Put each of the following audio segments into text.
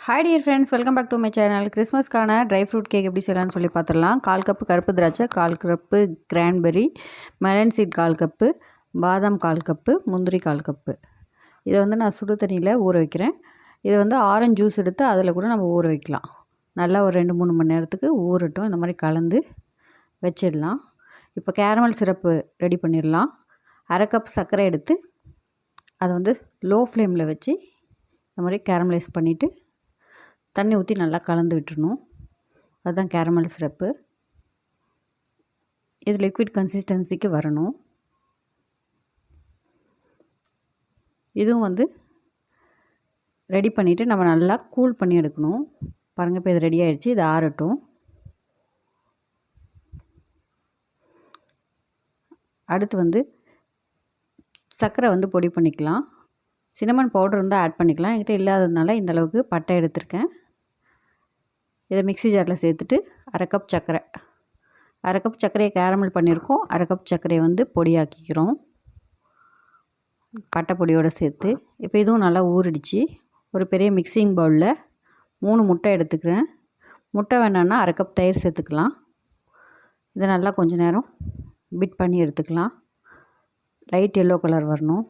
Hi dear friends, welcome back to my channel. கிறிஸ்மஸ்க்கான dry fruit cake எப்படி செய்யலாம்னு சொல்லி பார்த்துடலாம். 1/4 கப்பு கருப்பு திராட்சை, 1/4 cup cranberry, melon seed 1/4 cup, பாதாம் 1/4 கப்பு, முந்திரி 1/4 கப்பு. இதை வந்து நான் சுடு தண்ணியில் ஊற வைக்கிறேன். இதை வந்து ஆரஞ்சு ஜூஸ் எடுத்து அதில் கூட நம்ம ஊற வைக்கலாம். நல்லா ஒரு 2-3 மணி நேரத்துக்கு ஊறட்டும். இந்த மாதிரி கலந்து வச்சிடலாம். இப்போ கேரமல் சிரப்பு ரெடி பண்ணிடலாம். 1/2 கப் சர்க்கரை எடுத்து அதை வந்து லோ ஃப்ளேமில் வச்சு இந்த மாதிரி கேரமலைஸ் பண்ணிவிட்டு தண்ணி ஊற்றி நல்லா கலந்து விட்டுறணும். அதுதான் கேரமல் சிரப்பு. இது லிக்விட் கன்சிஸ்டன்சிக்கு வரணும். இதுவும் வந்து ரெடி பண்ணிவிட்டு நம்ம நல்லா கூல் பண்ணி எடுக்கணும். பாருங்கள், இப்போ இது ரெடி ஆகிடுச்சு. இது ஆறட்டும். அடுத்து வந்து சர்க்கரை வந்து பொடி பண்ணிக்கலாம். சின்னமன் பவுடர் இருந்தால் ஆட் பண்ணிக்கலாம். என்கிட்ட இல்லாததுனால இந்த அளவுக்கு பட்டை எடுத்திருக்கேன். இதை மிக்ஸி ஜாரில் சேர்த்துட்டு 1/2 கப் சர்க்கரை, 1/2 கப் சர்க்கரையை கேரமல் பண்ணியிருக்கோம். 1/2 கப் சர்க்கரையை வந்து பொடியாக்கிக்கிறோம் பட்டை பொடியோடு சேர்த்து. இப்போ இதுவும் நல்லா ஊறிடுச்சு. ஒரு பெரிய மிக்சிங் பவுலில் 3 முட்டை எடுத்துக்கிறேன். முட்டை வேணான்னா 1/2 கப் தயிர் சேர்த்துக்கலாம். இதை நல்லா கொஞ்சம் நேரம் பீட் பண்ணி எடுத்துக்கலாம். லைட் எல்லோ கலர் வரணும்.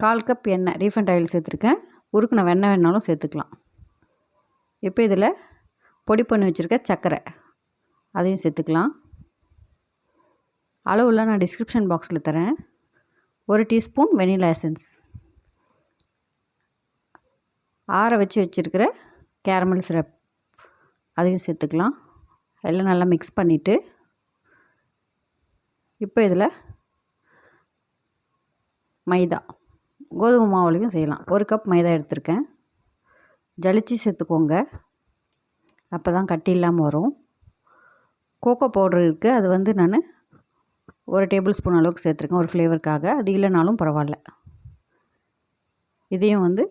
1/4 கப் எண்ணெய், ரீஃபைண்ட் ஆயில் சேர்த்துருக்கேன். உருக்குன வெண்ணெய் வேணாலும் சேர்த்துக்கலாம். இப்போ இதில் பொடி பண்ணி வச்சுருக்க சர்க்கரை அதையும் சேர்த்துக்கலாம். அளவுலாம் நான் டிஸ்கிரிப்ஷன் பாக்ஸில் தரேன். 1 டீஸ்பூன் வெனிலா எசன்ஸ், ஆற வச்சு வச்சுருக்கிற கேரமல் சிரப் அதையும் சேர்த்துக்கலாம். எல்லாம் நல்லா மிக்ஸ் பண்ணிவிட்டு இப்போ இதில் மைதா, கோதுமை மாவுலையும் செய்யலாம். 1 கப் மைதா எடுத்திருக்கேன். ஜலிச்சு சேர்த்துக்கோங்க, அப்போ தான் கட்டி இல்லாமல் வரும். கோகோ பவுடர் இருக்குது, அது வந்து நான் 1 டேபிள் ஸ்பூன் அளவுக்கு சேர்த்துருக்கேன் ஒரு ஃப்ளேவருக்காக. அது இல்லைனாலும் பரவாயில்ல. இதையும் வந்து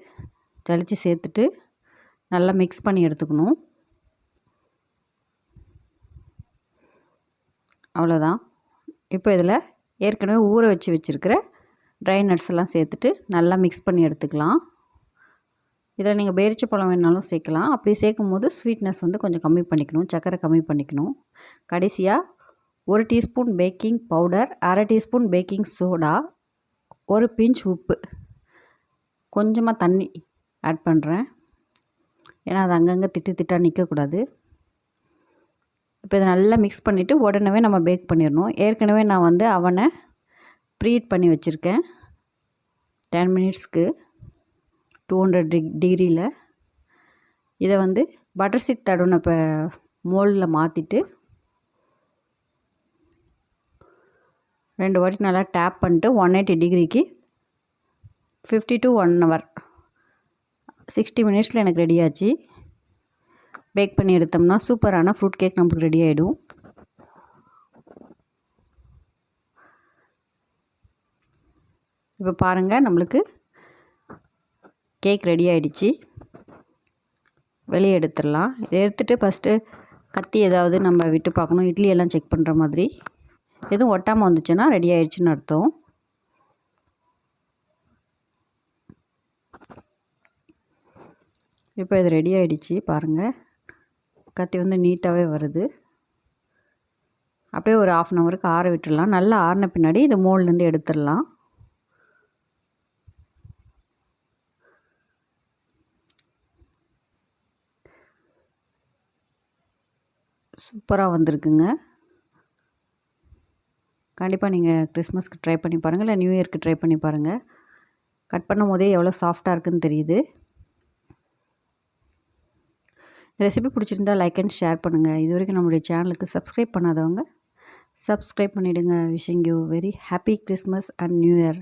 ஜலிச்சு சேர்த்துட்டு நல்லா மிக்ஸ் பண்ணி எடுத்துக்கணும். அவ்வளோதான். இப்போ இதில் ஏற்கனவே ஊற வச்சுருக்கிற ட்ரை நட்ஸ் எல்லாம் சேர்த்துட்டு நல்லா மிக்ஸ் பண்ணி எடுத்துக்கலாம். இதில் நீங்கள் பேரிச்சப்பழம் வேணாலும் சேர்க்கலாம். அப்படி சேர்க்கும் போது ஸ்வீட்னஸ் வந்து கொஞ்சம் கம்மி பண்ணிக்கணும், சர்க்கரை கம்மி பண்ணிக்கணும். கடைசியாக 1 teaspoon baking powder, 1/2 teaspoon baking soda, 1 pinch உப்பு, கொஞ்சமாக தண்ணி ஆட் பண்ணுறேன். ஏன்னா அது அங்கங்கே திட்டாக நிற்கக்கூடாது. இப்போ இதை நல்லா மிக்ஸ் பண்ணிவிட்டு உடனே நம்ம பேக் பண்ணிடணும். ஏற்கனவே நான் வந்து அவனை ப்ரீஹீட் பண்ணி வச்சுருக்கேன் 10 மினிட்ஸ்க்கு 200 டிகிரியில். இதை வந்து பட்டர் சீட் தடவின இப்போ மோல்டில் மாற்றிட்டு 2 வாட்டி நல்லா டேப் பண்ணிட்டு 180 டிகிரிக்கு 50 to 1 hour 60 மினிட்ஸில் எனக்கு ரெடி ஆச்சு. பேக் பண்ணி எடுத்தோம்னா சூப்பரான ஃப்ரூட் கேக் நமக்கு ரெடி ஆகிடும். இப்போ பாருங்கள், நம்மளுக்கு கேக் ரெடி ஆகிடுச்சு. வெளியே எடுத்துடலாம். இதை எடுத்துகிட்டு ஃபஸ்ட்டு கத்தி ஏதாவது நம்ம விட்டு பார்க்கணும். இட்லி எல்லாம் செக் பண்ணுற மாதிரி எதுவும் ஒட்டாமல் வந்துச்சுன்னா ரெடி ஆகிடுச்சின்னு அர்த்தம். இப்போ இது ரெடி ஆகிடுச்சு. பாருங்கள், கத்தி வந்து நீட்டாகவே வருது. அப்படியே ஒரு 1/2 ஹவருக்கு ஆற விட்டுடலாம். நல்லா ஆறின பின்னாடி இது மோல்ட்லேருந்து எடுத்துடலாம். சூப்பராக வந்திருக்குங்க. கண்டிப்பாக நீங்கள் கிறிஸ்மஸ்க்கு ட்ரை பண்ணி பாருங்கள், இல்லை நியூ இயர்க்கு ட்ரை பண்ணி பாருங்கள். கட் பண்ணும் போதே எவ்வளோ சாஃப்டாக இருக்குதுன்னு தெரியுது. ரெசிபி பிடிச்சிருந்தால் லைக் அண்ட் ஷேர் பண்ணுங்கள். இது வரைக்கும் நம்மளுடைய சேனலுக்கு சப்ஸ்கிரைப் பண்ணாதவங்க சப்ஸ்கிரைப் பண்ணிவிடுங்க. Wishing you very happy Christmas and new year.